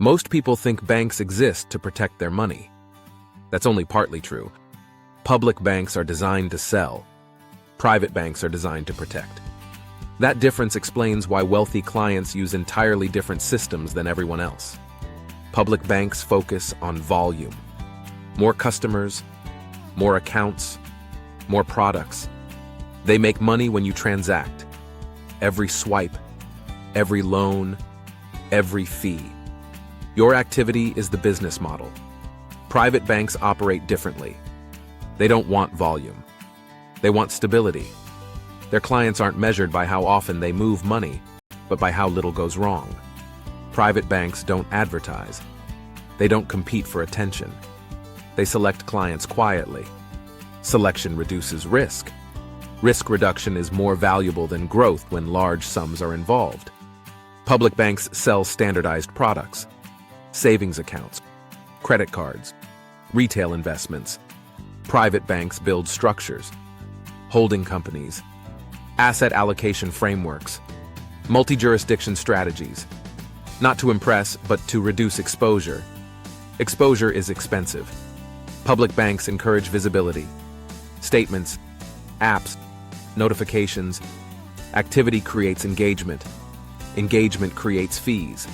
Most people think banks exist to protect their money. That's only partly true. Public banks are designed to sell. Private banks are designed to protect. That difference explains why wealthy clients use entirely different systems than everyone else. Public banks focus on volume. More customers, more accounts, more products. They make money when you transact. Every swipe, every loan, every fee. Your activity is the business model. Private banks operate differently. They don't want volume. They want stability. Their clients aren't measured by how often they move money, but by how little goes wrong. Private banks don't advertise. They don't compete for attention. They select clients quietly. Selection reduces risk. Risk reduction is more valuable than growth when large sums are involved. Public banks sell standardized products, savings accounts, credit cards, retail investments. Private banks build structures, holding companies, asset allocation frameworks, multi-jurisdiction strategies, not to impress, but to reduce exposure. Exposure is expensive. Public banks encourage visibility. Statements, apps, notifications. Activity creates engagement. Engagement creates fees.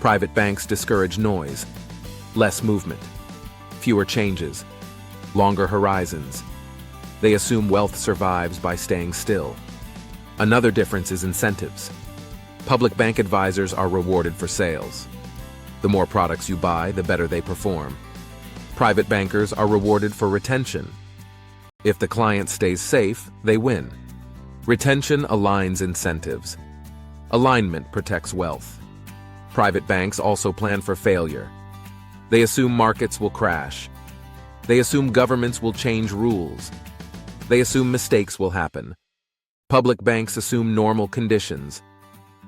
Private banks discourage noise, less movement, fewer changes, longer horizons. They assume wealth survives by staying still. Another difference is incentives. Public bank advisors are rewarded for sales. The more products you buy, the better they perform. Private bankers are rewarded for retention. If the client stays safe, they win. Retention aligns incentives. Alignment protects wealth. Private banks also plan for failure. They assume markets will crash. They assume governments will change rules. They assume mistakes will happen. Public banks assume normal conditions.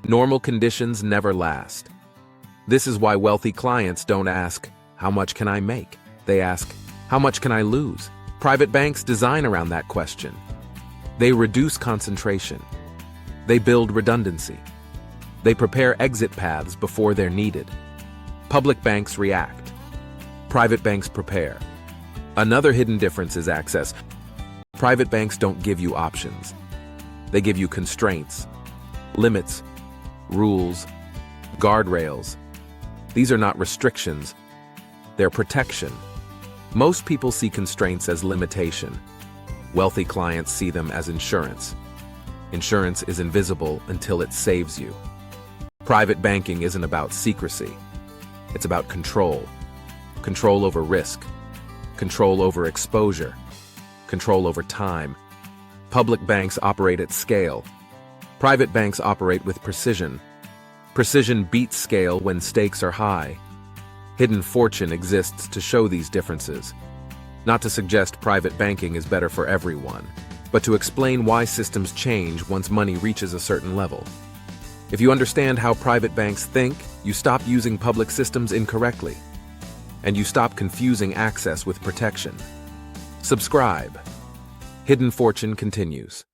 Normal conditions never last. This is why wealthy clients don't ask, "How much can I make?" They ask, "How much can I lose?" Private banks design around that question. They reduce concentration. They build redundancy. They prepare exit paths before they're needed. Public banks react. Private banks prepare. Another hidden difference is access. Private banks don't give you options. They give you constraints, limits, rules, guardrails. These are not restrictions. They're protection. Most people see constraints as limitation. Wealthy clients see them as insurance. Insurance is invisible until it saves you. Private banking isn't about secrecy. It's about control. Control over risk. Control over exposure. Control over time. Public banks operate at scale. Private banks operate with precision. Precision beats scale when stakes are high. Hidden fortune exists to show these differences. Not to suggest private banking is better for everyone, but to explain why systems change once money reaches a certain level. If you understand how private banks think, you stop using public systems incorrectly, and you stop confusing access with protection. Subscribe. Hidden Fortune continues.